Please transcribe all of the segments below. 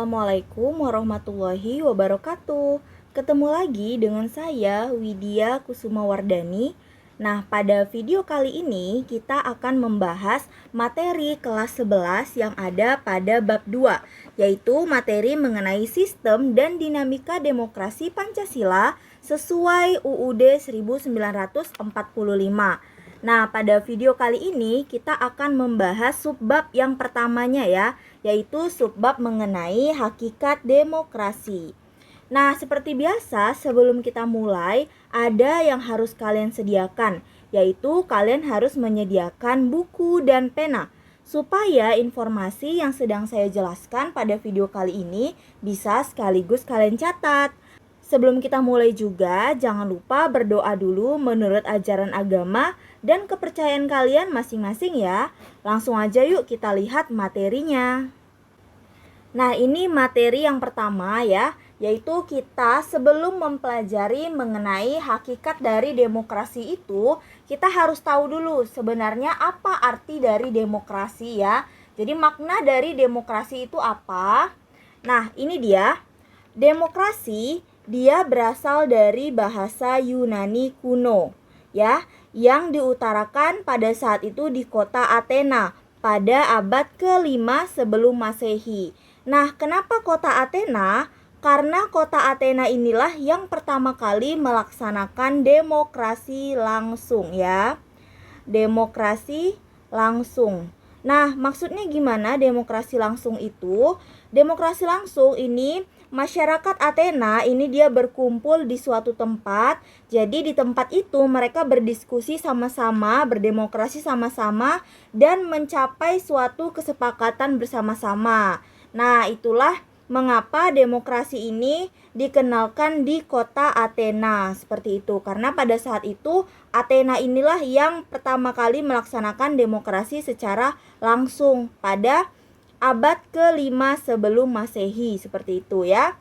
Assalamualaikum warahmatullahi wabarakatuh. Ketemu lagi dengan saya Widya Kusuma Wardani. Nah, pada video kali ini kita akan membahas materi kelas 11 yang ada pada bab 2, yaitu materi mengenai sistem dan dinamika demokrasi Pancasila sesuai UUD 1945. Nah, pada video kali ini kita akan membahas subbab yang pertamanya ya, yaitu subbab mengenai hakikat demokrasi. Nah, seperti biasa, sebelum kita mulai, ada yang harus kalian sediakan, yaitu kalian harus menyediakan buku dan pena, supaya informasi yang sedang saya jelaskan pada video kali ini bisa sekaligus kalian catat. Sebelum kita mulai juga, jangan lupa berdoa dulu menurut ajaran agama dan kepercayaan kalian masing-masing ya. Langsung aja yuk kita lihat materinya. Nah, ini materi yang pertama ya, yaitu kita sebelum mempelajari mengenai hakikat dari demokrasi itu, kita harus tahu dulu sebenarnya apa arti dari demokrasi ya. Jadi makna dari demokrasi itu apa? Nah, ini dia. Demokrasi dia berasal dari bahasa Yunani kuno ya, yang diutarakan pada saat itu di kota Athena pada abad ke-5 sebelum Masehi. Nah, kenapa kota Athena? Karena kota Athena inilah yang pertama kali melaksanakan demokrasi langsung ya. Demokrasi langsung. Nah, maksudnya gimana demokrasi langsung itu? Demokrasi langsung ini masyarakat Athena ini dia berkumpul di suatu tempat. Jadi di tempat itu mereka berdiskusi sama-sama, berdemokrasi sama-sama dan mencapai suatu kesepakatan bersama-sama. Nah, itulah mengapa demokrasi ini dikenalkan di kota Athena seperti itu. Karena pada saat itu Athena inilah yang pertama kali melaksanakan demokrasi secara langsung pada abad ke-5 sebelum Masehi seperti itu ya.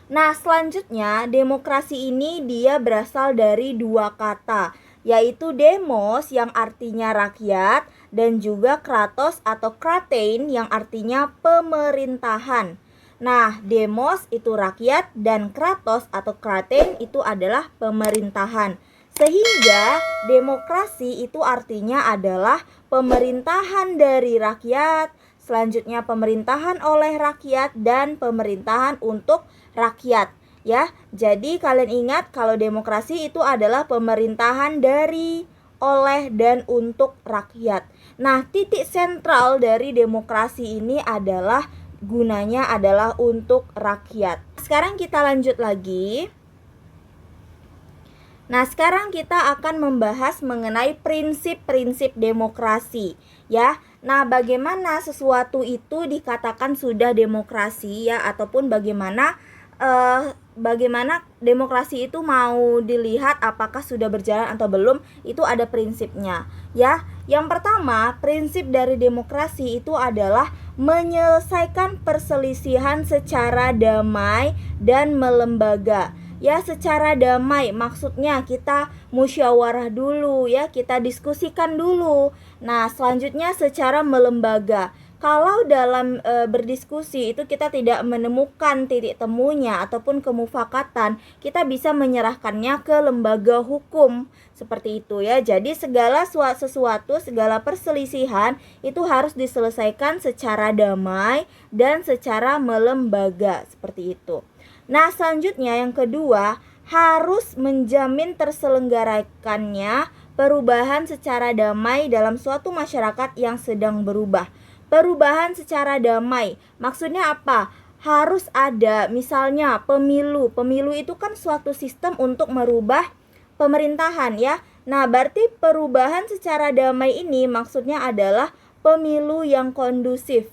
Nah, selanjutnya demokrasi ini dia berasal dari dua kata, yaitu demos yang artinya rakyat dan juga kratos atau kratein yang artinya pemerintahan. Nah, demos itu rakyat dan kratos atau kratein itu adalah pemerintahan. Sehingga demokrasi itu artinya adalah pemerintahan dari rakyat, selanjutnya pemerintahan oleh rakyat dan pemerintahan untuk rakyat ya. Jadi kalian ingat kalau demokrasi itu adalah pemerintahan dari, oleh dan untuk rakyat. Nah, titik sentral dari demokrasi ini adalah gunanya adalah untuk rakyat. Sekarang kita lanjut lagi. Nah, sekarang kita akan membahas mengenai prinsip-prinsip demokrasi ya. Nah, bagaimana sesuatu itu dikatakan sudah demokrasi ya, ataupun bagaimana demokrasi itu mau dilihat apakah sudah berjalan atau belum, itu ada prinsipnya ya. Yang pertama, prinsip dari demokrasi itu adalah menyelesaikan perselisihan secara damai dan melembaga. Ya, secara damai maksudnya kita musyawarah dulu ya, kita diskusikan dulu. Nah, selanjutnya secara melembaga. Kalau dalam berdiskusi itu kita tidak menemukan titik temunya ataupun kemufakatan, kita bisa menyerahkannya ke lembaga hukum seperti itu ya. Jadi segala sesuatu, segala perselisihan itu harus diselesaikan secara damai dan secara melembaga seperti itu. Nah, selanjutnya yang kedua, harus menjamin terselenggarakannya perubahan secara damai dalam suatu masyarakat yang sedang berubah. Perubahan secara damai, maksudnya apa? Harus ada misalnya pemilu. Pemilu itu kan suatu sistem untuk merubah pemerintahan ya. Nah, berarti perubahan secara damai ini maksudnya adalah pemilu yang kondusif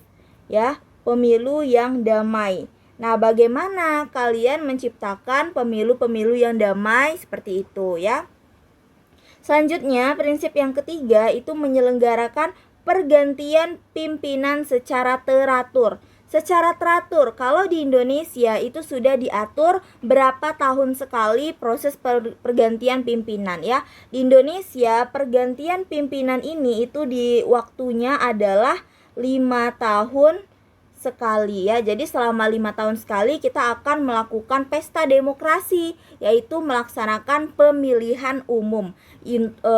ya, pemilu yang damai. Nah, bagaimana kalian menciptakan pemilu-pemilu yang damai seperti itu ya? Selanjutnya, prinsip yang ketiga itu menyelenggarakan pergantian pimpinan secara teratur. Secara teratur, kalau di Indonesia itu sudah diatur berapa tahun sekali proses pergantian pimpinan ya. Di Indonesia, pergantian pimpinan ini itu di waktunya adalah 5 tahun sekali ya. Jadi selama 5 tahun sekali kita akan melakukan pesta demokrasi, yaitu melaksanakan pemilihan umum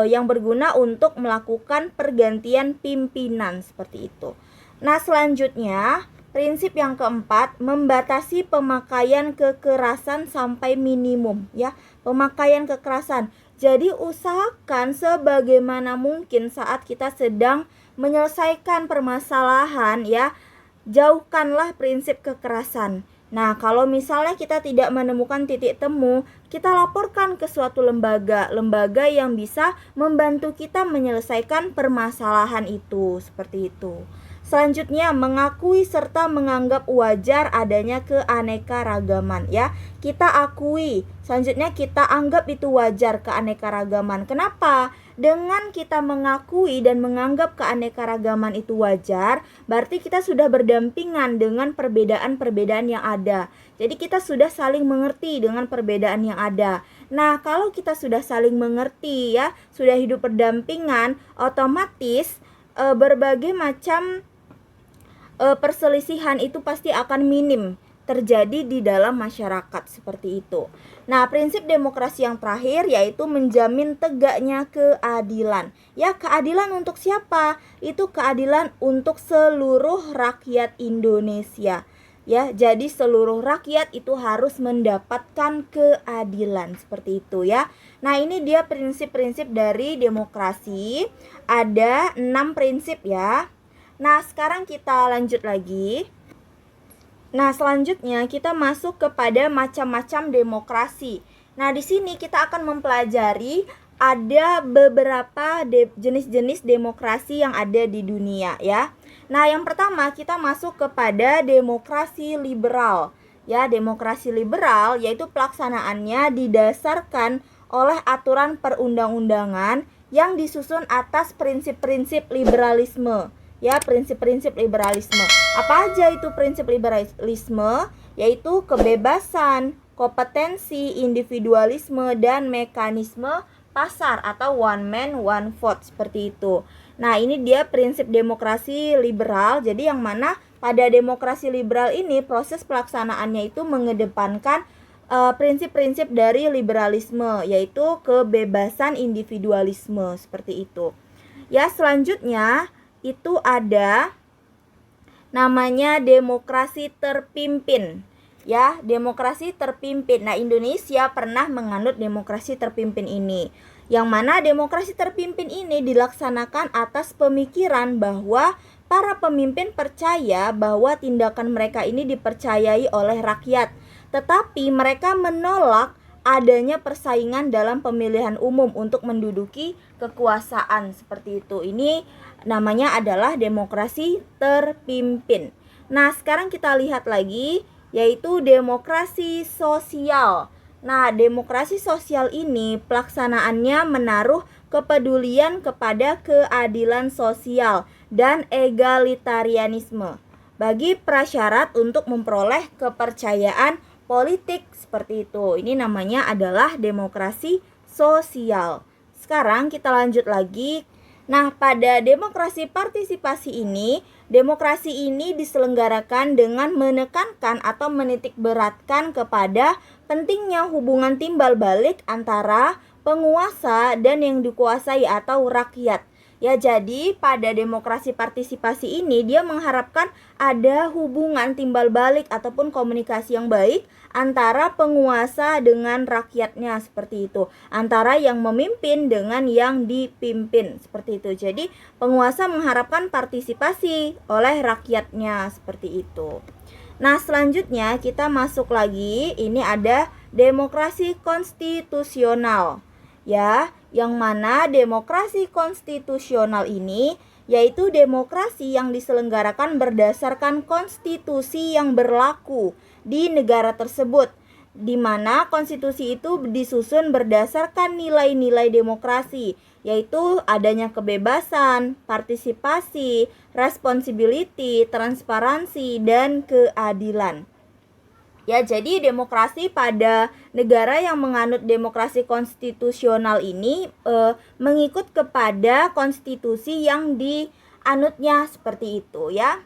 yang berguna untuk melakukan pergantian pimpinan seperti itu. Nah, selanjutnya prinsip yang keempat, membatasi pemakaian kekerasan sampai minimum ya. Pemakaian kekerasan. Jadi usahakan sebagaimana mungkin saat kita sedang menyelesaikan permasalahan ya, jauhkanlah prinsip kekerasan. Nah, kalau misalnya kita tidak menemukan titik temu, kita laporkan ke suatu lembaga yang bisa membantu kita menyelesaikan permasalahan itu, seperti itu. Selanjutnya, mengakui serta menganggap wajar adanya keanekaragaman ya. Kita akui, selanjutnya kita anggap itu wajar keanekaragaman. Kenapa? Dengan kita mengakui dan menganggap keanekaragaman itu wajar, berarti kita sudah berdampingan dengan perbedaan-perbedaan yang ada. Jadi kita sudah saling mengerti dengan perbedaan yang ada. Nah, kalau kita sudah saling mengerti ya, sudah hidup berdampingan, otomatis berbagai macam perselisihan itu pasti akan minim terjadi di dalam masyarakat seperti itu. Nah, prinsip demokrasi yang terakhir yaitu menjamin tegaknya keadilan. Ya, keadilan untuk siapa? Itu keadilan untuk seluruh rakyat Indonesia. Ya, jadi seluruh rakyat itu harus mendapatkan keadilan seperti itu ya. Nah, ini dia prinsip-prinsip dari demokrasi. Ada 6 prinsip ya. Nah, sekarang kita lanjut lagi. Nah, selanjutnya kita masuk kepada macam-macam demokrasi. Nah, di sini kita akan mempelajari ada beberapa jenis-jenis demokrasi yang ada di dunia ya. Nah, yang pertama kita masuk kepada demokrasi liberal. Ya, demokrasi liberal yaitu pelaksanaannya didasarkan oleh aturan perundang-undangan yang disusun atas prinsip-prinsip liberalisme. Ya, prinsip-prinsip liberalisme. Apa aja itu prinsip liberalisme? Yaitu kebebasan, kompetensi, individualisme, dan mekanisme pasar atau one man one vote seperti itu. Nah, ini dia prinsip demokrasi liberal. Jadi yang mana pada demokrasi liberal ini proses pelaksanaannya itu mengedepankan prinsip-prinsip dari liberalisme, yaitu kebebasan, individualisme seperti itu. Ya, selanjutnya itu ada namanya demokrasi terpimpin. Ya, demokrasi terpimpin. Nah, Indonesia pernah menganut demokrasi terpimpin ini. Yang mana demokrasi terpimpin ini dilaksanakan atas pemikiran bahwa para pemimpin percaya bahwa tindakan mereka ini dipercayai oleh rakyat. Tetapi mereka menolak adanya persaingan dalam pemilihan umum untuk menduduki kekuasaan seperti itu. Ini namanya adalah demokrasi terpimpin. Nah, sekarang kita lihat lagi yaitu demokrasi sosial. Nah, demokrasi sosial ini pelaksanaannya menaruh kepedulian kepada keadilan sosial dan egalitarianisme bagi prasyarat untuk memperoleh kepercayaan politik seperti itu. Ini namanya adalah demokrasi sosial. Sekarang kita lanjut lagi. Nah, pada demokrasi partisipasi ini, demokrasi ini diselenggarakan dengan menekankan atau menitikberatkan kepada pentingnya hubungan timbal balik antara penguasa dan yang dikuasai atau rakyat. Ya, jadi pada demokrasi partisipasi ini dia mengharapkan ada hubungan timbal balik ataupun komunikasi yang baik antara penguasa dengan rakyatnya seperti itu. Antara yang memimpin dengan yang dipimpin seperti itu. Jadi penguasa mengharapkan partisipasi oleh rakyatnya seperti itu. Nah, selanjutnya kita masuk lagi. Ini ada demokrasi konstitusional. Ya, yang mana demokrasi konstitusional ini yaitu demokrasi yang diselenggarakan berdasarkan konstitusi yang berlaku di negara tersebut, di mana konstitusi itu disusun berdasarkan nilai-nilai demokrasi, yaitu adanya kebebasan, partisipasi, responsibility, transparansi, dan keadilan. Ya, jadi demokrasi pada negara yang menganut demokrasi konstitusional ini mengikut kepada konstitusi yang dianutnya seperti itu ya.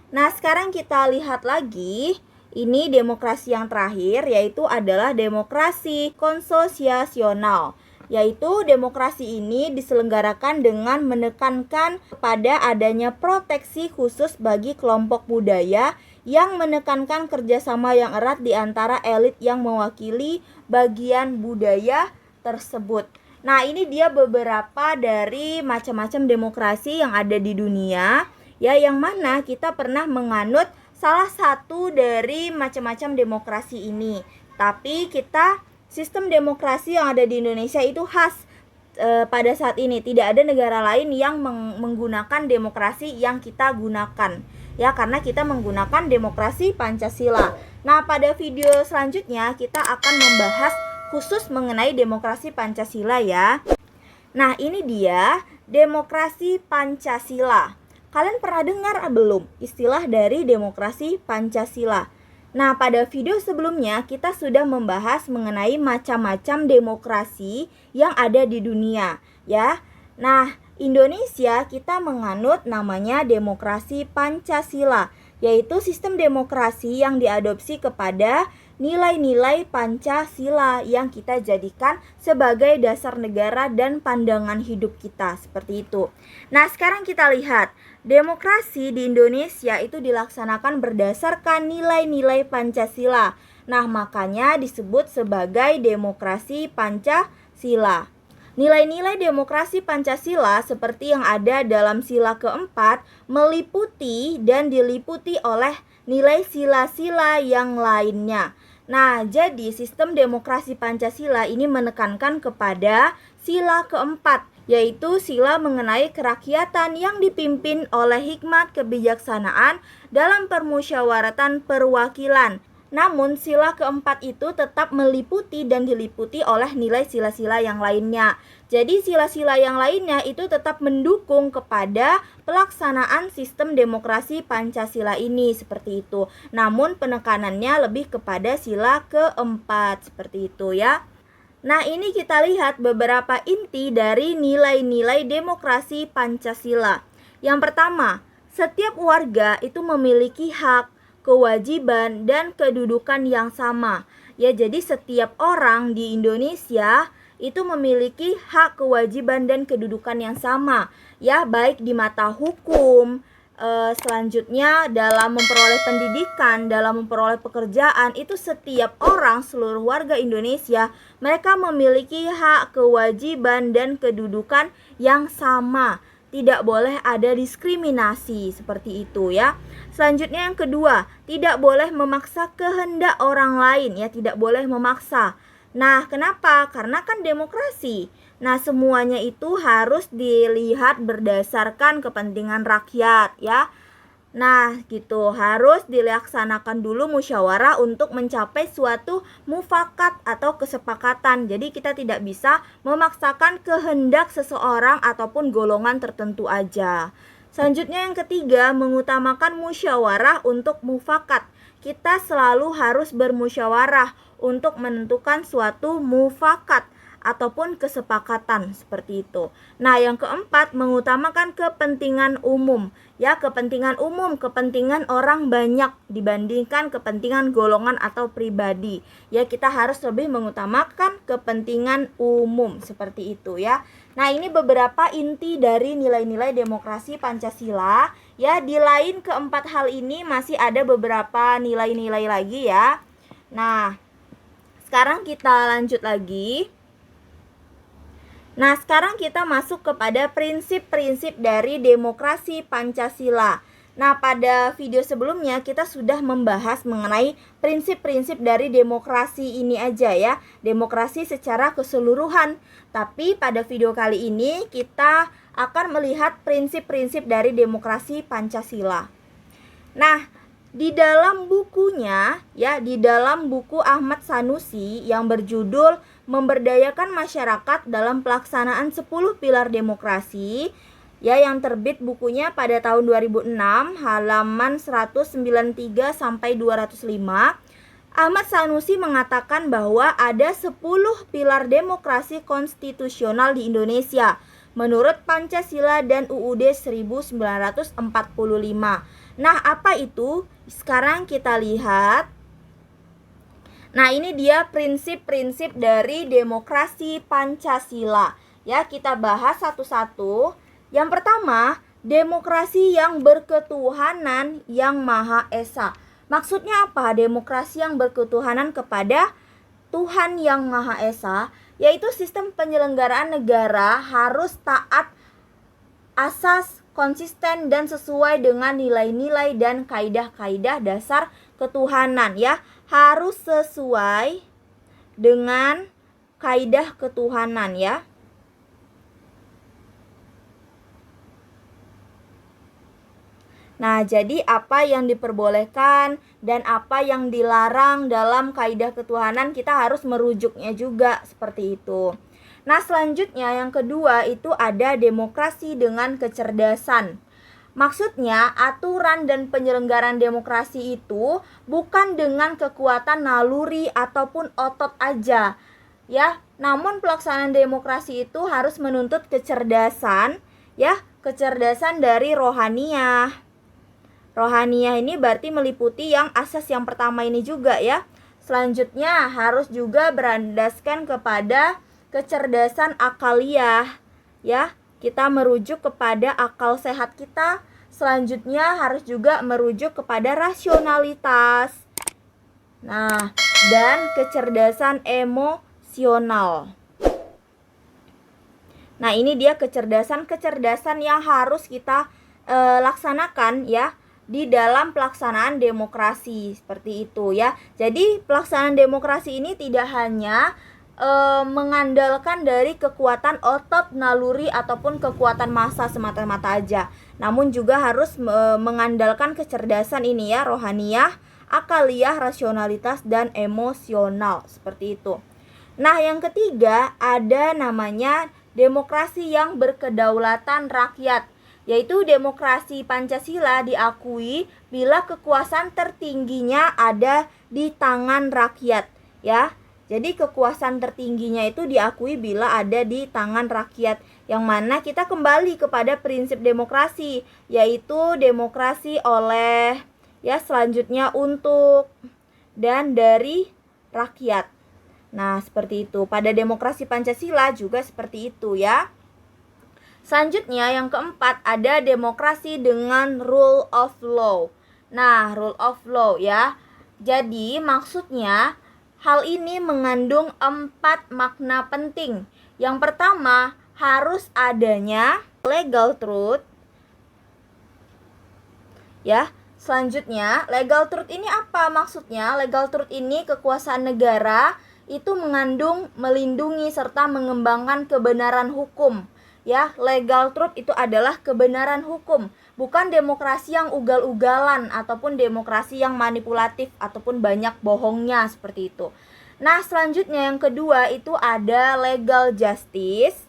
Nah, sekarang kita lihat lagi. Ini demokrasi yang terakhir, yaitu adalah demokrasi konsosiasional. Yaitu demokrasi ini diselenggarakan dengan menekankan kepada adanya proteksi khusus bagi kelompok budaya yang menekankan kerjasama yang erat di antara elit yang mewakili bagian budaya tersebut. Nah, ini dia beberapa dari macam-macam demokrasi yang ada di dunia, ya, yang mana kita pernah menganut salah satu dari macam-macam demokrasi ini. Tapi sistem demokrasi yang ada di Indonesia itu khas pada saat ini. Tidak ada negara lain yang menggunakan demokrasi yang kita gunakan. Ya, karena kita menggunakan demokrasi Pancasila. Nah, pada video selanjutnya kita akan membahas khusus mengenai demokrasi Pancasila ya. Nah, ini dia demokrasi Pancasila. Kalian pernah dengar belum istilah dari demokrasi Pancasila? Nah, pada video sebelumnya kita sudah membahas mengenai macam-macam demokrasi yang ada di dunia, ya. Nah, Indonesia kita menganut namanya demokrasi Pancasila, yaitu sistem demokrasi yang diadopsi kepada nilai-nilai Pancasila yang kita jadikan sebagai dasar negara dan pandangan hidup kita, seperti itu. Nah, sekarang kita lihat, demokrasi di Indonesia itu dilaksanakan berdasarkan nilai-nilai Pancasila. Nah, makanya disebut sebagai demokrasi Pancasila. Nilai-nilai demokrasi Pancasila seperti yang ada dalam sila keempat meliputi dan diliputi oleh nilai sila-sila yang lainnya. Nah, jadi sistem demokrasi Pancasila ini menekankan kepada sila keempat, yaitu sila mengenai kerakyatan yang dipimpin oleh hikmat kebijaksanaan dalam permusyawaratan perwakilan. Namun sila keempat itu tetap meliputi dan diliputi oleh nilai sila-sila yang lainnya. Jadi sila-sila yang lainnya itu tetap mendukung kepada pelaksanaan sistem demokrasi Pancasila ini, seperti itu. Namun penekanannya lebih kepada sila keempat, seperti itu ya. Nah, ini kita lihat beberapa inti dari nilai-nilai demokrasi Pancasila. Yang pertama, setiap warga itu memiliki hak, kewajiban, dan kedudukan yang sama. Ya, jadi setiap orang di Indonesia itu memiliki hak, kewajiban, dan kedudukan yang sama. Ya, baik di mata hukum, selanjutnya dalam memperoleh pendidikan, dalam memperoleh pekerjaan, itu setiap orang, seluruh warga Indonesia, mereka memiliki hak, kewajiban, dan kedudukan yang sama. Tidak boleh ada diskriminasi, seperti itu ya. Selanjutnya yang kedua, tidak boleh memaksa kehendak orang lain, ya, tidak boleh memaksa. Nah, kenapa? Karena kan demokrasi. Nah, semuanya itu harus dilihat berdasarkan kepentingan rakyat, ya. Nah, gitu, harus dilaksanakan dulu musyawarah untuk mencapai suatu mufakat atau kesepakatan. Jadi kita tidak bisa memaksakan kehendak seseorang ataupun golongan tertentu aja. Selanjutnya yang ketiga, mengutamakan musyawarah untuk mufakat. Kita selalu harus bermusyawarah untuk menentukan suatu mufakat ataupun kesepakatan, seperti itu. Nah, yang keempat, mengutamakan kepentingan umum. Ya, kepentingan umum, kepentingan orang banyak dibandingkan kepentingan golongan atau pribadi. Ya, kita harus lebih mengutamakan kepentingan umum, seperti itu ya. Nah, ini beberapa inti dari nilai-nilai demokrasi Pancasila. Ya, di lain keempat hal ini masih ada beberapa nilai-nilai lagi ya. Nah, sekarang kita lanjut lagi. Nah, sekarang kita masuk kepada prinsip-prinsip dari demokrasi Pancasila. Nah, pada video sebelumnya kita sudah membahas mengenai prinsip-prinsip dari demokrasi ini aja ya. Demokrasi secara keseluruhan. Tapi pada video kali ini kita akan melihat prinsip-prinsip dari demokrasi Pancasila. Nah, di dalam bukunya ya, di dalam buku Ahmad Sanusi yang berjudul Memberdayakan Masyarakat dalam Pelaksanaan 10 Pilar Demokrasi, ya, yang terbit bukunya pada tahun 2006, halaman 193 sampai 205. Ahmad Sanusi mengatakan bahwa ada 10 pilar demokrasi konstitusional di Indonesia. menurut Pancasila dan UUD 1945. Nah, apa itu? Sekarang kita lihat. Nah, ini dia prinsip-prinsip dari demokrasi Pancasila. Ya, kita bahas satu-satu. Yang pertama, demokrasi yang berketuhanan yang Maha Esa. Maksudnya apa? Demokrasi yang berketuhanan kepada Tuhan yang Maha Esa, yaitu sistem penyelenggaraan negara harus taat asas, konsisten dan sesuai dengan nilai-nilai dan kaidah-kaidah dasar ketuhanan ya. Harus sesuai dengan kaidah ketuhanan ya. Nah, jadi apa yang diperbolehkan dan apa yang dilarang dalam kaidah ketuhanan kita harus merujuknya juga seperti itu. Nah, selanjutnya yang kedua itu ada demokrasi dengan kecerdasan. Maksudnya, aturan dan penyelenggaraan demokrasi itu bukan dengan kekuatan naluri ataupun otot aja, ya. Namun pelaksanaan demokrasi itu harus menuntut kecerdasan, ya, kecerdasan dari rohaniyah. Rohaniyah ini berarti meliputi yang asas yang pertama ini juga ya. Selanjutnya harus juga berlandaskan kepada kecerdasan akaliyah ya. Kita merujuk kepada akal sehat kita. Selanjutnya harus juga merujuk kepada rasionalitas. Nah, dan kecerdasan emosional. Nah, ini dia kecerdasan yang harus kita laksanakan ya di dalam pelaksanaan demokrasi seperti itu ya. Jadi pelaksanaan demokrasi ini tidak hanya mengandalkan dari kekuatan otot, naluri ataupun kekuatan massa semata-mata aja, namun juga harus mengandalkan kecerdasan ini ya, rohaniyah, akaliyah, rasionalitas dan emosional seperti itu. Nah, yang ketiga ada namanya demokrasi yang berkedaulatan rakyat, yaitu demokrasi Pancasila diakui bila kekuasaan tertingginya ada di tangan rakyat ya. Jadi kekuasaan tertingginya itu diakui bila ada di tangan rakyat, yang mana kita kembali kepada prinsip demokrasi, yaitu demokrasi oleh ya, selanjutnya untuk dan dari rakyat. Nah, seperti itu. Pada demokrasi Pancasila juga seperti itu ya. Selanjutnya yang keempat ada demokrasi dengan rule of law. Nah, rule of law ya. Jadi maksudnya hal ini mengandung 4 makna penting. Yang pertama, harus adanya legal truth. Ya, selanjutnya legal truth ini apa maksudnya? Legal truth ini kekuasaan negara itu mengandung, melindungi serta mengembangkan kebenaran hukum. Ya, legal truth itu adalah kebenaran hukum, bukan demokrasi yang ugal-ugalan ataupun demokrasi yang manipulatif ataupun banyak bohongnya seperti itu. Nah, selanjutnya yang kedua itu ada legal justice.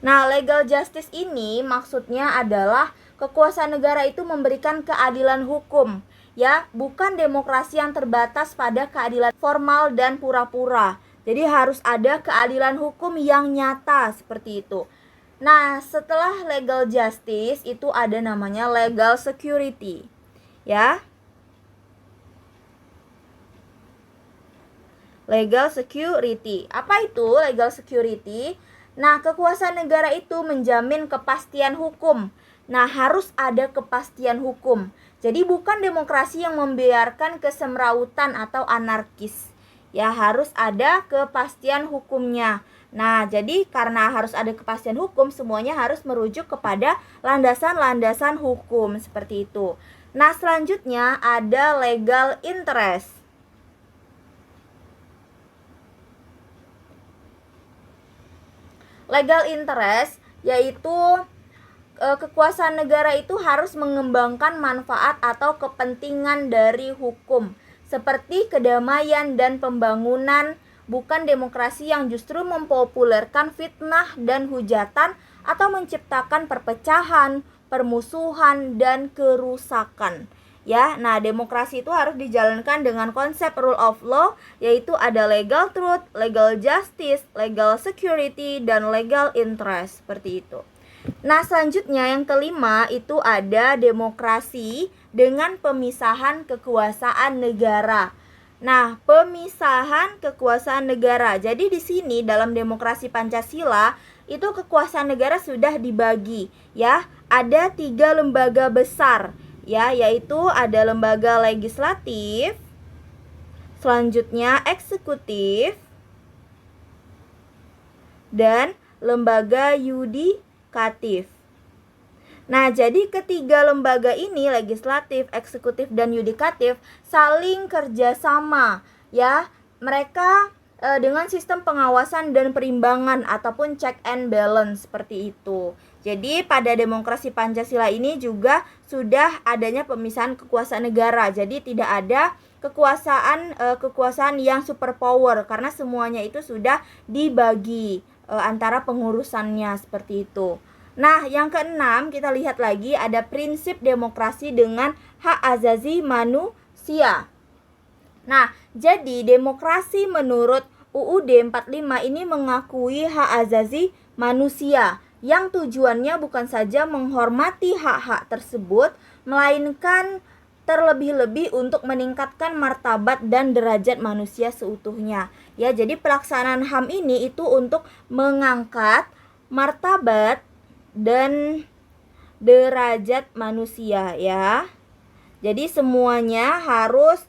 Nah, legal justice ini maksudnya adalah kekuasaan negara itu memberikan keadilan hukum, ya, bukan demokrasi yang terbatas pada keadilan formal dan pura-pura. Jadi harus ada keadilan hukum yang nyata seperti itu. Nah, setelah legal justice itu ada namanya legal security. Ya. Legal security. Apa itu legal security? Nah, kekuasaan negara itu menjamin kepastian hukum. Nah, harus ada kepastian hukum. Jadi bukan demokrasi yang membiarkan kesemrautan atau anarkis. Ya, harus ada kepastian hukumnya. Nah, jadi karena harus ada kepastian hukum, semuanya harus merujuk kepada landasan-landasan hukum seperti itu. Nah, selanjutnya ada legal interest. Legal interest yaitu kekuasaan negara itu harus mengembangkan manfaat atau kepentingan dari hukum, seperti kedamaian dan pembangunan, bukan demokrasi yang justru mempopulerkan fitnah dan hujatan atau menciptakan perpecahan, permusuhan, dan kerusakan. ya. Nah, demokrasi itu harus dijalankan dengan konsep rule of law, yaitu ada legal truth, legal justice, legal security, dan legal interest, seperti itu. Nah, selanjutnya yang kelima itu ada demokrasi dengan pemisahan kekuasaan negara. Nah, pemisahan kekuasaan negara. Jadi di sini dalam demokrasi Pancasila itu kekuasaan negara sudah dibagi, ya. Ada 3 lembaga besar, ya, yaitu ada lembaga legislatif, selanjutnya eksekutif, dan lembaga yudikatif. Nah, jadi ketiga lembaga ini, legislatif, eksekutif, dan yudikatif, saling kerjasama, ya. Mereka dengan sistem pengawasan dan perimbangan ataupun check and balance, seperti itu. Jadi pada demokrasi Pancasila ini juga sudah adanya pemisahan kekuasaan negara. Jadi tidak ada kekuasaan yang superpower, karena semuanya itu sudah dibagi antara pengurusannya, seperti itu. Nah, yang keenam kita lihat lagi ada prinsip demokrasi dengan hak asasi manusia. Nah, jadi demokrasi menurut UUD 45 ini mengakui hak asasi manusia yang tujuannya bukan saja menghormati hak-hak tersebut, melainkan terlebih-lebih untuk meningkatkan martabat dan derajat manusia seutuhnya. Ya, jadi pelaksanaan HAM ini itu untuk mengangkat martabat dan derajat manusia, ya. Jadi semuanya harus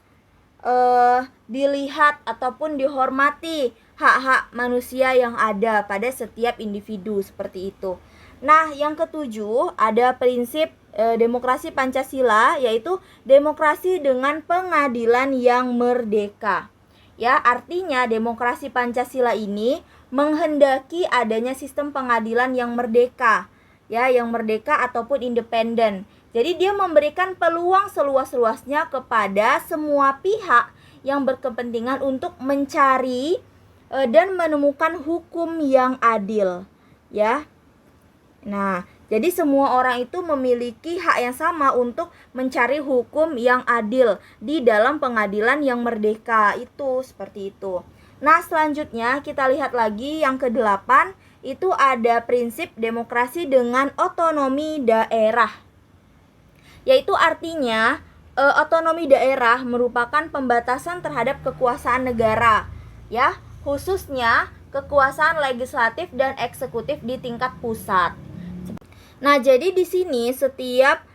dilihat ataupun dihormati hak-hak manusia yang ada pada setiap individu, seperti itu. Nah, yang ketujuh ada prinsip demokrasi Pancasila, yaitu demokrasi dengan pengadilan yang merdeka. Ya, artinya demokrasi Pancasila ini menghendaki adanya sistem pengadilan yang merdeka, ya, yang merdeka ataupun independen. Jadi dia memberikan peluang seluas-luasnya kepada semua pihak yang berkepentingan untuk mencari dan menemukan hukum yang adil, ya. Nah, jadi semua orang itu memiliki hak yang sama untuk mencari hukum yang adil di dalam pengadilan yang merdeka, itu seperti itu. Nah, selanjutnya kita lihat lagi yang ke-8, itu ada prinsip demokrasi dengan otonomi daerah. Yaitu artinya otonomi daerah merupakan pembatasan terhadap kekuasaan negara, ya, khususnya kekuasaan legislatif dan eksekutif di tingkat pusat. Nah, jadi di sini setiap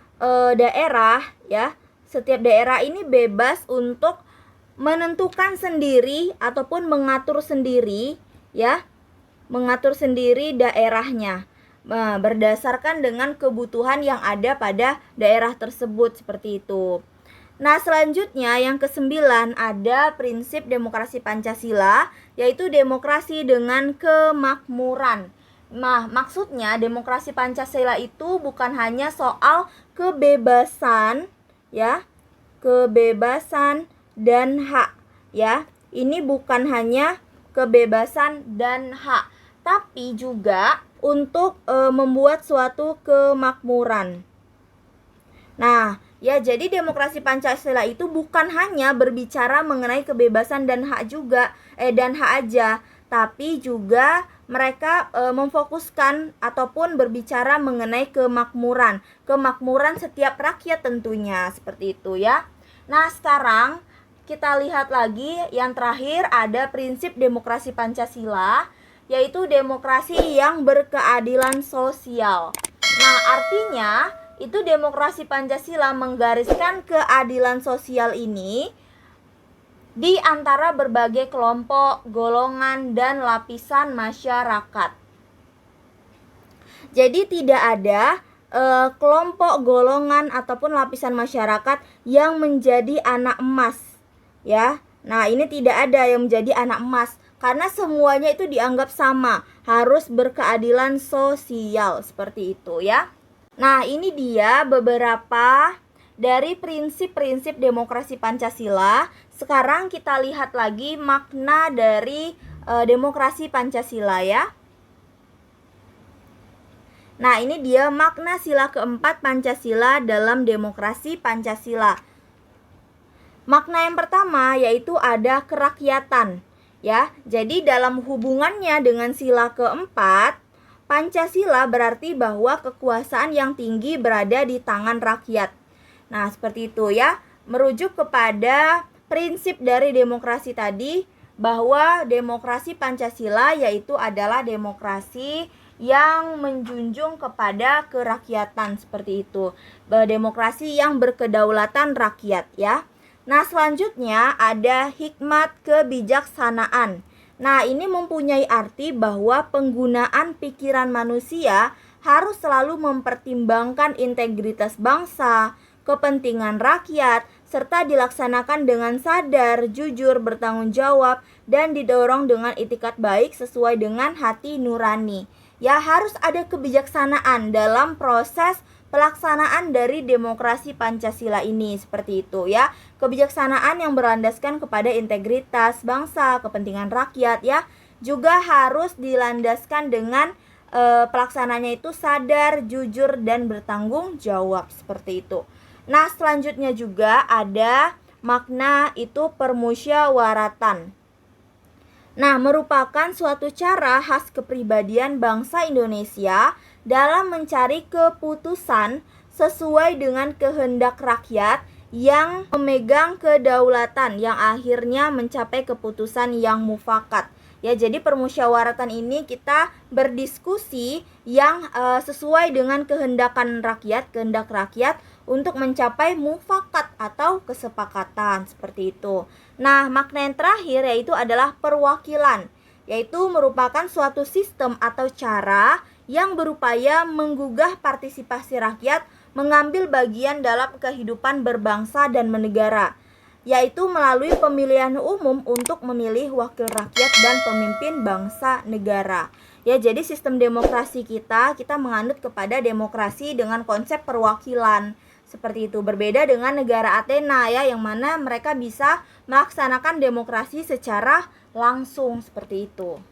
daerah, ya, setiap daerah ini bebas untuk menentukan sendiri ataupun mengatur sendiri, ya, mengatur sendiri daerahnya berdasarkan dengan kebutuhan yang ada pada daerah tersebut, seperti itu. Nah, selanjutnya yang ke-9 ada prinsip demokrasi Pancasila, yaitu demokrasi dengan kemakmuran. Nah, maksudnya demokrasi Pancasila itu bukan hanya soal kebebasan, ya, kebebasan dan hak, ya. Ini bukan hanya kebebasan dan hak, tapi juga untuk membuat suatu kemakmuran. Nah, ya, jadi demokrasi Pancasila itu bukan hanya berbicara mengenai kebebasan dan hak juga, dan hak aja, tapi juga mereka memfokuskan ataupun berbicara mengenai kemakmuran, kemakmuran setiap rakyat tentunya, seperti itu, ya. Nah, sekarang kita lihat lagi yang terakhir ada prinsip demokrasi Pancasila, yaitu demokrasi yang berkeadilan sosial. Nah, artinya itu demokrasi Pancasila menggariskan keadilan sosial ini di antara berbagai kelompok, golongan, dan lapisan masyarakat. Jadi tidak ada kelompok, golongan, ataupun lapisan masyarakat yang menjadi anak emas, ya. Nah, ini tidak ada yang menjadi anak emas, karena semuanya itu dianggap sama, harus berkeadilan sosial, seperti itu, ya. Nah, ini dia beberapa dari prinsip-prinsip demokrasi Pancasila. Sekarang kita lihat lagi makna dari demokrasi Pancasila, ya. Nah, ini dia makna sila keempat Pancasila dalam demokrasi Pancasila. Makna yang pertama yaitu ada kerakyatan. Ya, jadi dalam hubungannya dengan sila keempat, Pancasila berarti bahwa kekuasaan yang tinggi berada di tangan rakyat. Nah, seperti itu ya, merujuk kepada prinsip dari demokrasi tadi, bahwa demokrasi Pancasila yaitu adalah demokrasi yang menjunjung kepada kerakyatan, seperti itu. Demokrasi yang berkedaulatan rakyat ya. Nah, selanjutnya ada hikmat kebijaksanaan. Nah, ini mempunyai arti bahwa penggunaan pikiran manusia harus selalu mempertimbangkan integritas bangsa, kepentingan rakyat, serta dilaksanakan dengan sadar, jujur, bertanggung jawab, dan didorong dengan itikat baik sesuai dengan hati nurani. Ya, harus ada kebijaksanaan dalam proses pelaksanaan dari demokrasi Pancasila ini, seperti itu ya. Kebijaksanaan yang berlandaskan kepada integritas bangsa, kepentingan rakyat ya, juga harus dilandaskan dengan pelaksananya itu sadar, jujur, dan bertanggung jawab, seperti itu. Nah, selanjutnya juga ada makna itu permusyawaratan. Nah, merupakan suatu cara khas kepribadian bangsa Indonesia dalam mencari keputusan sesuai dengan kehendak rakyat yang memegang kedaulatan yang akhirnya mencapai keputusan yang mufakat. Ya, jadi permusyawaratan ini kita berdiskusi yang sesuai dengan kehendak rakyat untuk mencapai mufakat atau kesepakatan, seperti itu. Nah, makna yang terakhir yaitu adalah perwakilan, yaitu merupakan suatu sistem atau cara yang berupaya menggugah partisipasi rakyat mengambil bagian dalam kehidupan berbangsa dan bernegara, yaitu melalui pemilihan umum untuk memilih wakil rakyat dan pemimpin bangsa negara. Ya, jadi sistem demokrasi kita menganut kepada demokrasi dengan konsep perwakilan. Seperti itu, berbeda dengan negara Athena ya, yang mana mereka bisa melaksanakan demokrasi secara langsung, seperti itu.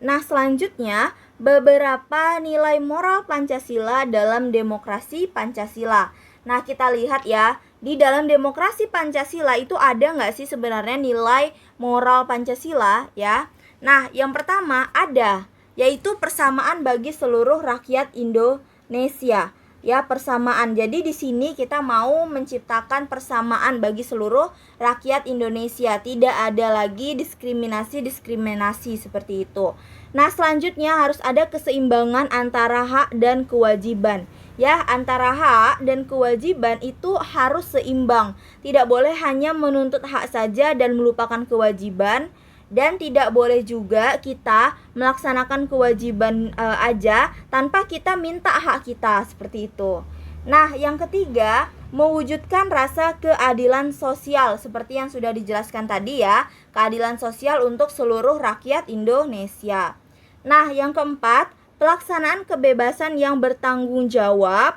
Nah, selanjutnya beberapa nilai moral Pancasila dalam demokrasi Pancasila. Nah, kita lihat ya, di dalam demokrasi Pancasila itu ada nggak sih sebenarnya nilai moral Pancasila ya? Nah, yang pertama ada, yaitu persamaan bagi seluruh rakyat Indonesia. Ya, persamaan. Jadi di sini kita mau menciptakan persamaan bagi seluruh rakyat Indonesia. Tidak ada lagi diskriminasi seperti itu. Nah, selanjutnya harus ada keseimbangan antara hak dan kewajiban. Ya, antara hak dan kewajiban itu harus seimbang. Tidak boleh hanya menuntut hak saja dan melupakan kewajiban. Dan tidak boleh juga kita melaksanakan kewajiban aja tanpa kita minta hak kita, seperti itu. Nah, yang ketiga, mewujudkan rasa keadilan sosial seperti yang sudah dijelaskan tadi ya, keadilan sosial untuk seluruh rakyat Indonesia. Nah, yang keempat, pelaksanaan kebebasan yang bertanggung jawab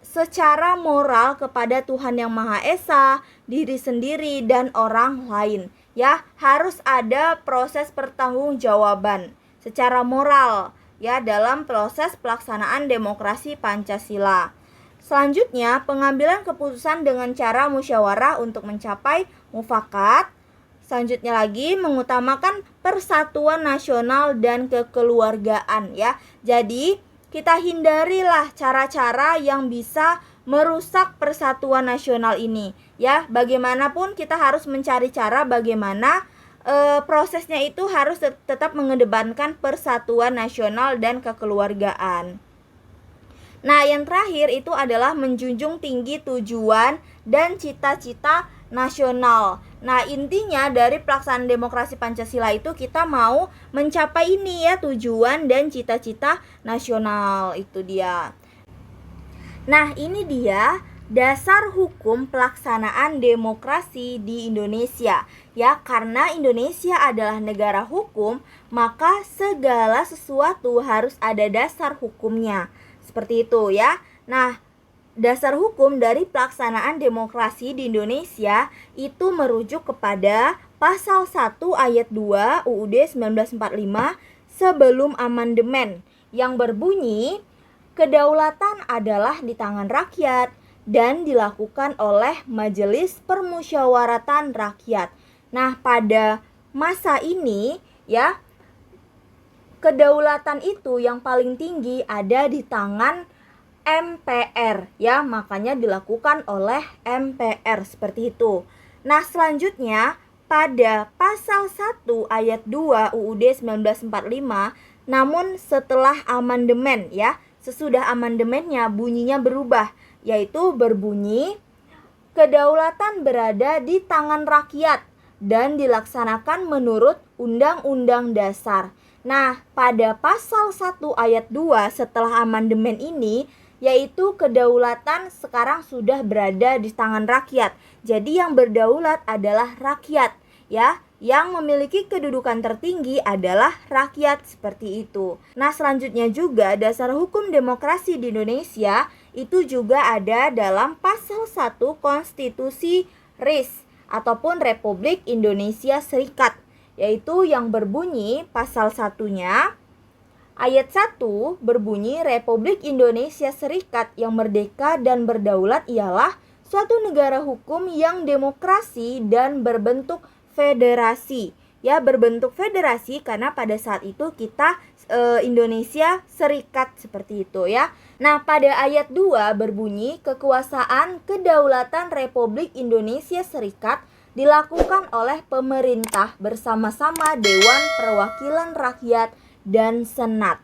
secara moral kepada Tuhan Yang Maha Esa, diri sendiri, dan orang lain. Ya, harus ada proses pertanggungjawaban secara moral ya dalam proses pelaksanaan demokrasi Pancasila. Selanjutnya, pengambilan keputusan dengan cara musyawarah untuk mencapai mufakat. Selanjutnya lagi, mengutamakan persatuan nasional dan kekeluargaan ya. Jadi, kita hindarilah cara-cara yang bisa merusak persatuan nasional ini ya. Bagaimanapun kita harus mencari cara bagaimana prosesnya itu harus tetap mengedepankan persatuan nasional dan kekeluargaan. Nah, yang terakhir itu adalah menjunjung tinggi tujuan dan cita-cita nasional. Nah, intinya dari pelaksanaan demokrasi Pancasila itu kita mau mencapai ini ya, tujuan dan cita-cita nasional, itu dia. Nah, ini dia dasar hukum pelaksanaan demokrasi di Indonesia. Ya, karena Indonesia adalah negara hukum, maka segala sesuatu harus ada dasar hukumnya. Seperti itu ya. Nah, dasar hukum dari pelaksanaan demokrasi di Indonesia itu merujuk kepada Pasal 1 Ayat 2 UUD 1945 sebelum amandemen. yang berbunyi, kedaulatan adalah di tangan rakyat dan dilakukan oleh Majelis Permusyawaratan Rakyat. Nah, pada masa ini ya, kedaulatan itu yang paling tinggi ada di tangan MPR ya, makanya dilakukan oleh MPR seperti itu. Nah, selanjutnya pada pasal 1 ayat 2 UUD 1945, namun setelah amandemen ya, sesudah amandemennya bunyinya berubah, yaitu berbunyi, kedaulatan berada di tangan rakyat dan dilaksanakan menurut Undang-Undang Dasar. Nah, pada pasal 1 ayat 2 setelah amandemen ini, yaitu kedaulatan sekarang sudah berada di tangan rakyat. Jadi yang berdaulat adalah rakyat ya. Yang memiliki kedudukan tertinggi adalah rakyat, seperti itu. Nah, selanjutnya juga dasar hukum demokrasi di Indonesia itu juga ada dalam pasal 1 Konstitusi RIS ataupun Republik Indonesia Serikat, yaitu yang berbunyi pasal 1-nya ayat 1 berbunyi, Republik Indonesia Serikat yang merdeka dan berdaulat ialah suatu negara hukum yang demokrasi dan berbentuk federasi. Ya, berbentuk federasi karena pada saat itu kita Indonesia Serikat seperti itu ya. Nah, pada ayat 2 berbunyi, kekuasaan kedaulatan Republik Indonesia Serikat dilakukan oleh pemerintah bersama-sama Dewan Perwakilan Rakyat dan Senat.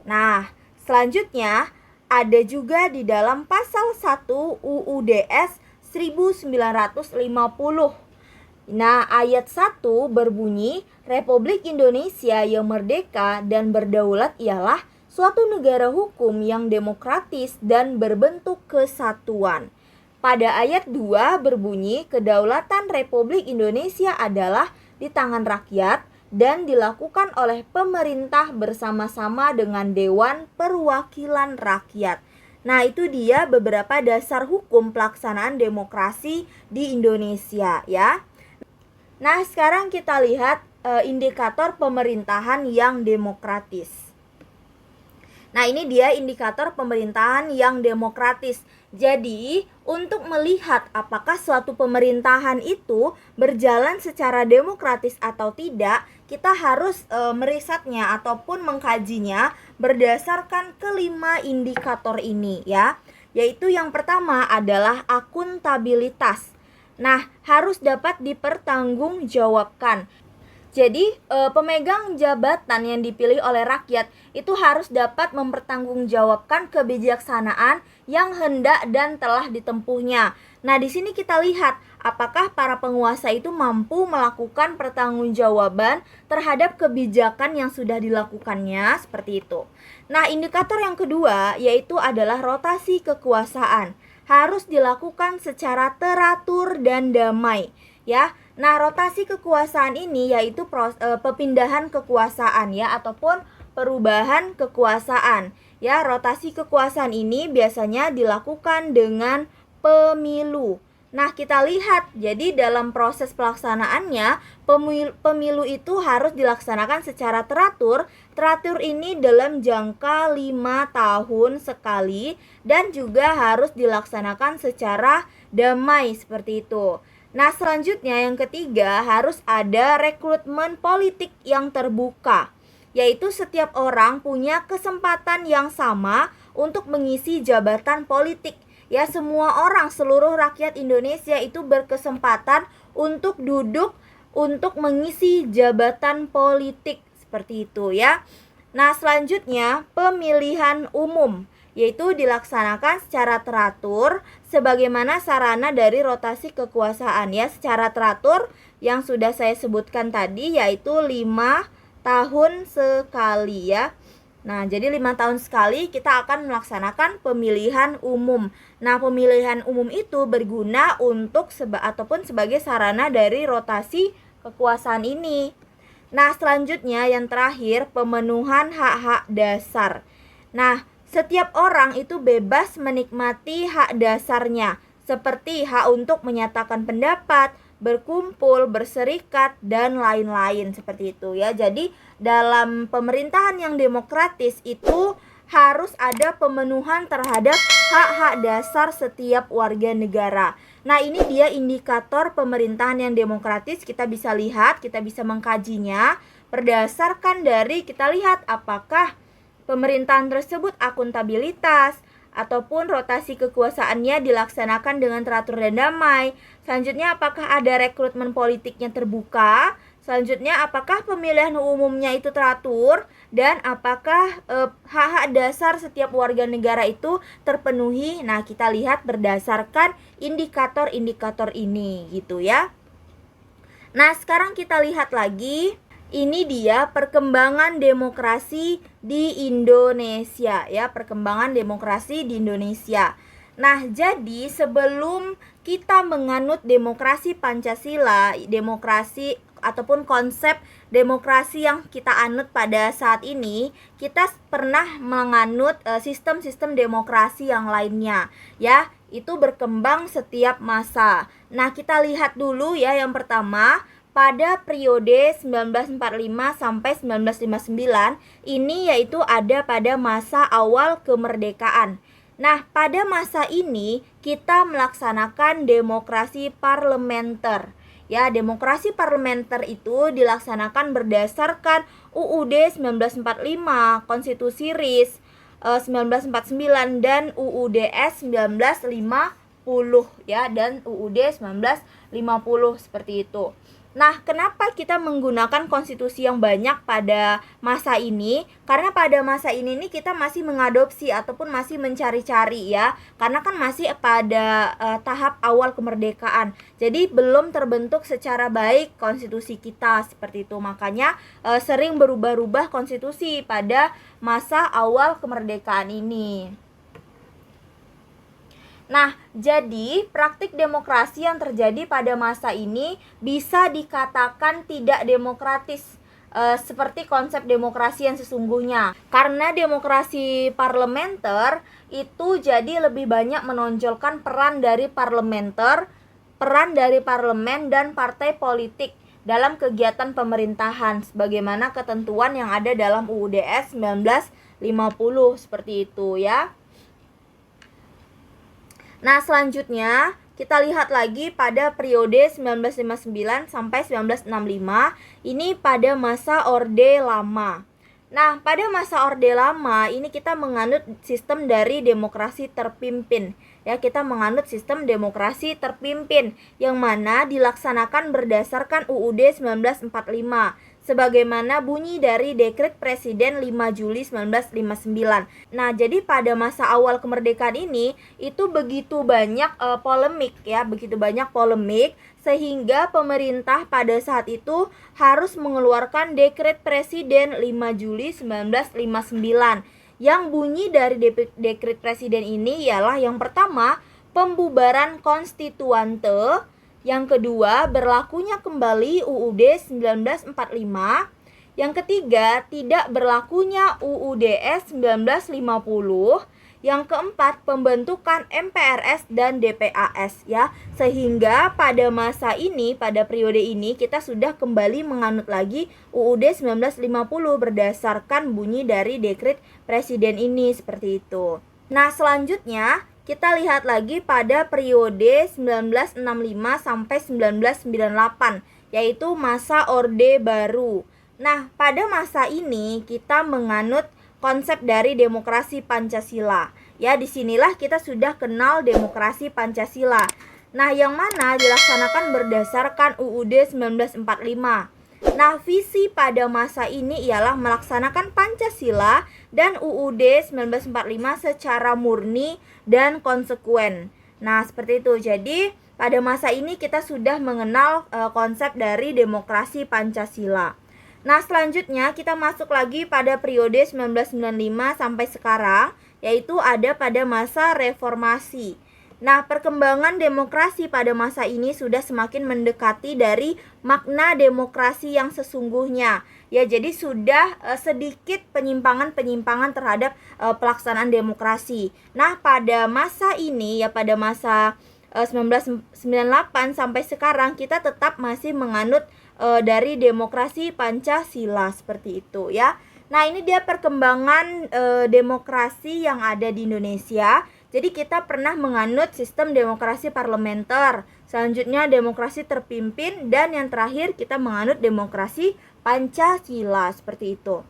Nah, selanjutnya ada juga di dalam pasal 1 UUDS 1950. Nah, ayat 1 berbunyi, Republik Indonesia yang merdeka dan berdaulat ialah suatu negara hukum yang demokratis dan berbentuk kesatuan. Pada ayat 2 berbunyi, kedaulatan Republik Indonesia adalah di tangan rakyat dan dilakukan oleh pemerintah bersama-sama dengan Dewan Perwakilan Rakyat. Nah, itu dia beberapa dasar hukum pelaksanaan demokrasi di Indonesia ya. Nah, sekarang kita lihat indikator pemerintahan yang demokratis. Nah, ini dia indikator pemerintahan yang demokratis. Jadi, untuk melihat apakah suatu pemerintahan itu berjalan secara demokratis atau tidak, kita harus merisetnya ataupun mengkajinya berdasarkan kelima indikator ini ya. Yaitu yang pertama adalah akuntabilitas. Nah, harus dapat dipertanggungjawabkan. Jadi, pemegang jabatan yang dipilih oleh rakyat itu harus dapat mempertanggungjawabkan kebijaksanaan yang hendak dan telah ditempuhnya. Nah, di sini kita lihat apakah para penguasa itu mampu melakukan pertanggungjawaban terhadap kebijakan yang sudah dilakukannya, seperti itu. Nah, indikator yang kedua yaitu adalah rotasi kekuasaan. Harus dilakukan secara teratur dan damai ya. Nah, rotasi kekuasaan ini yaitu perpindahan kekuasaan ya ataupun perubahan kekuasaan. Ya, rotasi kekuasaan ini biasanya dilakukan dengan pemilu. Nah, kita lihat, jadi dalam proses pelaksanaannya, pemilu itu harus dilaksanakan secara teratur. Teratur ini dalam jangka 5 tahun sekali dan juga harus dilaksanakan secara damai seperti itu. Nah, selanjutnya yang ketiga harus ada rekrutmen politik yang terbuka, yaitu setiap orang punya kesempatan yang sama untuk mengisi jabatan politik. Ya, semua orang, seluruh rakyat Indonesia itu berkesempatan untuk duduk untuk mengisi jabatan politik seperti itu ya. Nah, selanjutnya pemilihan umum, yaitu dilaksanakan secara teratur sebagaimana sarana dari rotasi kekuasaan ya, secara teratur yang sudah saya sebutkan tadi yaitu 5 tahun sekali ya. Nah, jadi 5 tahun sekali kita akan melaksanakan pemilihan umum. Nah, pemilihan umum itu berguna untuk ataupun sebagai sarana dari rotasi kekuasaan ini. Nah, selanjutnya yang terakhir pemenuhan hak-hak dasar. Nah, setiap orang itu bebas menikmati hak dasarnya, seperti hak untuk menyatakan pendapat, berkumpul, berserikat, dan lain-lain seperti itu ya. Jadi dalam pemerintahan yang demokratis itu harus ada pemenuhan terhadap hak-hak dasar setiap warga negara. Nah, ini dia indikator pemerintahan yang demokratis. Kita bisa lihat, kita bisa mengkajinya berdasarkan dari kita lihat apakah pemerintahan tersebut akuntabilitas ataupun rotasi kekuasaannya dilaksanakan dengan teratur dan damai. Selanjutnya, apakah ada rekrutmen politiknya terbuka? Selanjutnya, apakah pemilihan umumnya itu teratur? Dan apakah hak-hak dasar setiap warga negara itu terpenuhi? Nah, kita lihat berdasarkan indikator-indikator ini gitu ya. Nah, sekarang kita lihat lagi. Ini dia perkembangan demokrasi di Indonesia ya, perkembangan demokrasi di Indonesia. Nah, jadi sebelum kita menganut demokrasi Pancasila, demokrasi ataupun konsep demokrasi yang kita anut pada saat ini, kita pernah menganut sistem-sistem demokrasi yang lainnya ya, itu berkembang setiap masa. Nah, kita lihat dulu ya, yang pertama pada periode 1945 sampai 1959 ini yaitu ada pada masa awal kemerdekaan. Nah, pada masa ini kita melaksanakan demokrasi parlementer. Ya, demokrasi parlementer itu dilaksanakan berdasarkan UUD 1945, Konstitusi RIS 1949 dan UUDS 1950 ya, dan UUD 1950 seperti itu. Nah, kenapa kita menggunakan konstitusi yang banyak pada masa ini? Karena pada masa ini nih kita masih mengadopsi ataupun masih mencari-cari ya. Karena kan masih pada tahap awal kemerdekaan. Jadi belum terbentuk secara baik konstitusi kita seperti itu. Makanya sering berubah-ubah konstitusi pada masa awal kemerdekaan ini. Nah, jadi praktik demokrasi yang terjadi pada masa ini bisa dikatakan tidak demokratis seperti konsep demokrasi yang sesungguhnya. Karena demokrasi parlementer itu jadi lebih banyak menonjolkan peran dari parlemen dan partai politik dalam kegiatan pemerintahan sebagaimana ketentuan yang ada dalam UUDS 1950 seperti itu ya. Nah, selanjutnya kita lihat lagi pada periode 1959 sampai 1965, ini pada masa Orde Lama. Nah, pada masa Orde Lama ini kita menganut sistem dari demokrasi terpimpin. Ya, kita menganut sistem demokrasi terpimpin yang mana dilaksanakan berdasarkan UUD 1945. Sebagaimana bunyi dari Dekret Presiden 5 Juli 1959. Nah, jadi pada masa awal kemerdekaan ini itu begitu banyak polemik ya, begitu banyak polemik sehingga pemerintah pada saat itu harus mengeluarkan Dekret Presiden 5 Juli 1959. Yang bunyi dari Dekret Presiden ini ialah yang pertama, pembubaran konstituante. Yang kedua, berlakunya kembali UUD 1945. Yang ketiga, tidak berlakunya UUDS 1950. Yang keempat, pembentukan MPRS dan DPAS ya. Sehingga pada masa ini, pada periode ini kita sudah kembali menganut lagi UUD 1950 berdasarkan bunyi dari Dekret Presiden ini seperti itu. Nah, selanjutnya kita lihat lagi pada periode 1965 sampai 1998, yaitu masa Orde Baru. Nah, pada masa ini kita menganut konsep dari demokrasi Pancasila. Ya, disinilah kita sudah kenal demokrasi Pancasila. Nah, yang mana dilaksanakan berdasarkan UUD 1945. Nah, visi pada masa ini ialah melaksanakan Pancasila dan UUD 1945 secara murni dan konsekuen. Nah, seperti itu. Jadi, pada masa ini kita sudah mengenal konsep dari demokrasi Pancasila. Nah, selanjutnya kita masuk lagi pada periode 1995 sampai sekarang, yaitu ada pada masa reformasi. Nah, perkembangan demokrasi pada masa ini sudah semakin mendekati dari makna demokrasi yang sesungguhnya. Ya, jadi sudah sedikit penyimpangan-penyimpangan terhadap pelaksanaan demokrasi. Nah, pada masa ini ya, pada masa 1998 sampai sekarang kita tetap masih menganut dari demokrasi Pancasila seperti itu ya. Nah, ini dia perkembangan demokrasi yang ada di Indonesia. Jadi kita pernah menganut sistem demokrasi parlementer, selanjutnya demokrasi terpimpin, dan yang terakhir kita menganut demokrasi Pancasila seperti itu.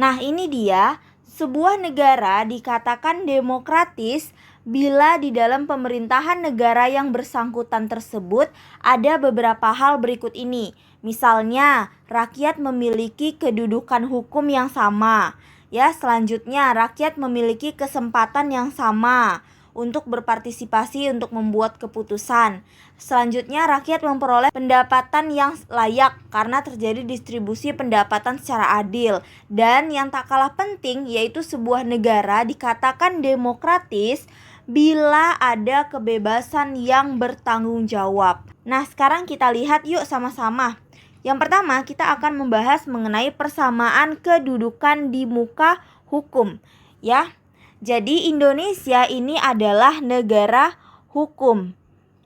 Nah, ini dia, sebuah negara dikatakan demokratis bila di dalam pemerintahan negara yang bersangkutan tersebut ada beberapa hal berikut ini. Misalnya, rakyat memiliki kedudukan hukum yang sama. Ya, selanjutnya rakyat memiliki kesempatan yang sama untuk berpartisipasi untuk membuat keputusan. Selanjutnya, rakyat memperoleh pendapatan yang layak karena terjadi distribusi pendapatan secara adil. Dan yang tak kalah penting, yaitu sebuah negara dikatakan demokratis bila ada kebebasan yang bertanggung jawab. Nah, sekarang kita lihat yuk sama-sama. Yang pertama, kita akan membahas mengenai persamaan kedudukan di muka hukum, ya. Jadi Indonesia ini adalah negara hukum.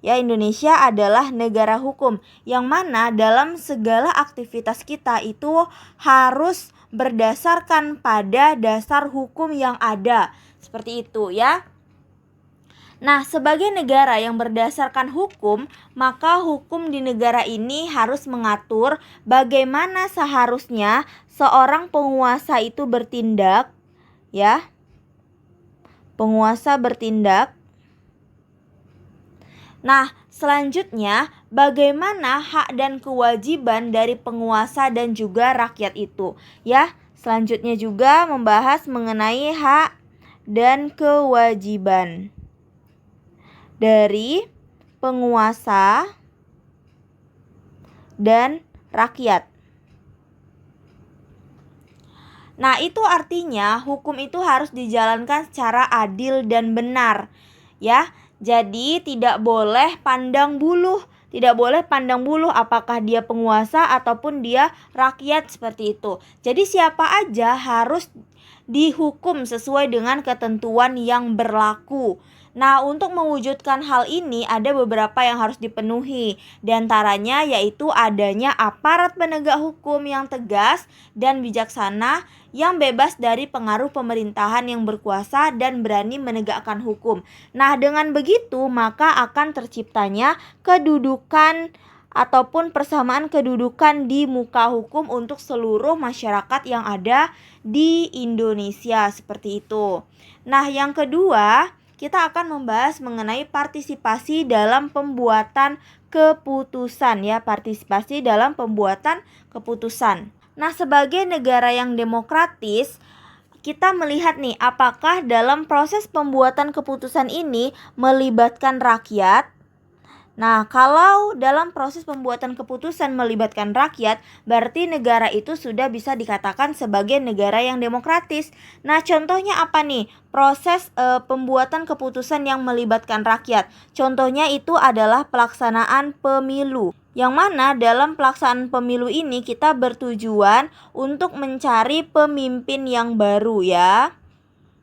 Ya, Indonesia adalah negara hukum yang mana dalam segala aktivitas kita itu harus berdasarkan pada dasar hukum yang ada. Seperti itu ya. Nah, sebagai negara yang berdasarkan hukum, maka hukum di negara ini harus mengatur bagaimana seharusnya seorang penguasa itu bertindak, ya. Penguasa bertindak. Nah, selanjutnya bagaimana hak dan kewajiban dari penguasa dan juga rakyat itu, ya. Selanjutnya juga membahas mengenai hak dan kewajiban dari penguasa dan rakyat. Nah, itu artinya hukum itu harus dijalankan secara adil dan benar, ya. Jadi tidak boleh pandang buluh, apakah dia penguasa ataupun dia rakyat seperti itu. Jadi siapa aja harus dihukum sesuai dengan ketentuan yang berlaku. Nah, untuk mewujudkan hal ini ada beberapa yang harus dipenuhi. Di antaranya yaitu adanya aparat penegak hukum yang tegas dan bijaksana yang bebas dari pengaruh pemerintahan yang berkuasa dan berani menegakkan hukum. Nah, dengan begitu maka akan terciptanya kedudukan ataupun persamaan kedudukan di muka hukum untuk seluruh masyarakat yang ada di Indonesia seperti itu. Nah, yang kedua, kita akan membahas mengenai partisipasi dalam pembuatan keputusan ya, partisipasi dalam pembuatan keputusan. Nah, sebagai negara yang demokratis, kita melihat nih apakah dalam proses pembuatan keputusan ini melibatkan rakyat. Nah, kalau dalam proses pembuatan keputusan melibatkan rakyat, berarti negara itu sudah bisa dikatakan sebagai negara yang demokratis. Nah, contohnya apa nih? Proses pembuatan keputusan yang melibatkan rakyat. Contohnya itu adalah pelaksanaan pemilu. Yang mana dalam pelaksanaan pemilu ini kita bertujuan untuk mencari pemimpin yang baru ya.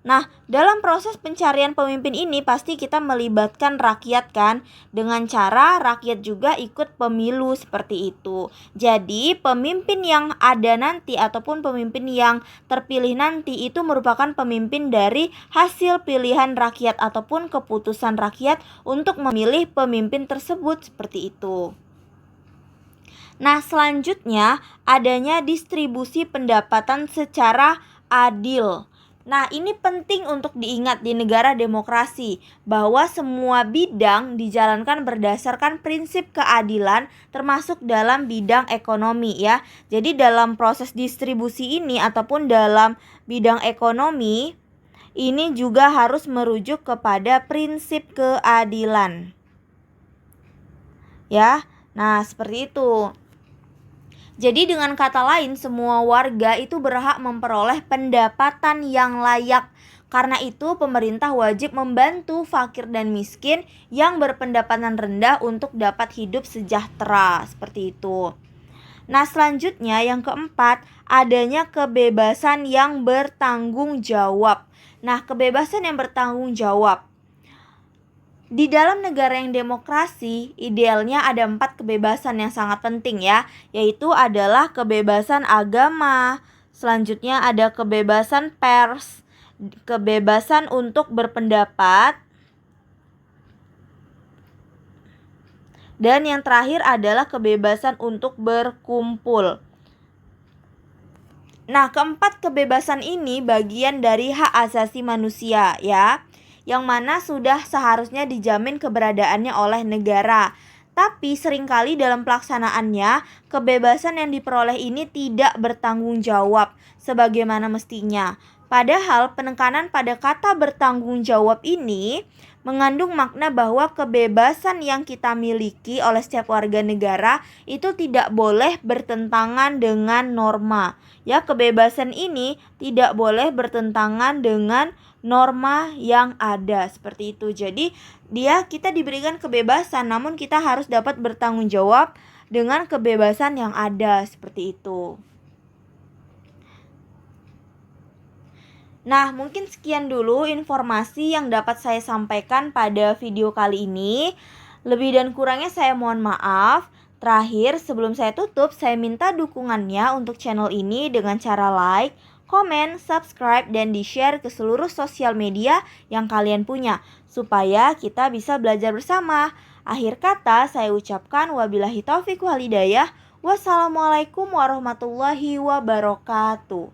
Nah, dalam proses pencarian pemimpin ini pasti kita melibatkan rakyat kan, dengan cara rakyat juga ikut pemilu seperti itu. Jadi, pemimpin yang ada nanti ataupun pemimpin yang terpilih nanti itu merupakan pemimpin dari hasil pilihan rakyat ataupun keputusan rakyat untuk memilih pemimpin tersebut seperti itu. Nah, selanjutnya adanya distribusi pendapatan secara adil. Nah, ini penting untuk diingat di negara demokrasi, bahwa semua bidang dijalankan berdasarkan prinsip keadilan termasuk dalam bidang ekonomi ya. Jadi dalam proses distribusi ini ataupun dalam bidang ekonomi ini juga harus merujuk kepada prinsip keadilan. Ya. Nah, seperti itu. Jadi dengan kata lain, semua warga itu berhak memperoleh pendapatan yang layak. Karena itu pemerintah wajib membantu fakir dan miskin yang berpendapatan rendah untuk dapat hidup sejahtera. Seperti itu. Nah, selanjutnya yang keempat, adanya kebebasan yang bertanggung jawab. Nah, kebebasan yang bertanggung jawab. Di dalam negara yang demokrasi, idealnya ada 4 kebebasan yang sangat penting ya, yaitu adalah kebebasan agama, selanjutnya ada kebebasan pers, kebebasan untuk berpendapat, dan yang terakhir adalah kebebasan untuk berkumpul. Nah, keempat kebebasan ini bagian dari hak asasi manusia ya, yang mana sudah seharusnya dijamin keberadaannya oleh negara. Tapi seringkali dalam pelaksanaannya, kebebasan yang diperoleh ini tidak bertanggung jawab sebagaimana mestinya. Padahal penekanan pada kata bertanggung jawab ini mengandung makna bahwa kebebasan yang kita miliki oleh setiap warga negara itu tidak boleh bertentangan dengan norma. Ya, kebebasan ini tidak boleh bertentangan dengan norma yang ada seperti itu. Jadi, kita diberikan kebebasan namun kita harus dapat bertanggung jawab dengan kebebasan yang ada seperti itu. Nah, mungkin sekian dulu informasi yang dapat saya sampaikan pada video kali ini. Lebih dan kurangnya saya mohon maaf. Terakhir, sebelum saya tutup, saya minta dukungannya untuk channel ini dengan cara like, komen, subscribe, dan di-share ke seluruh sosial media yang kalian punya, supaya kita bisa belajar bersama. Akhir kata, saya ucapkan wabillahi taufiq wal hidayah. Wassalamualaikum warahmatullahi wabarakatuh.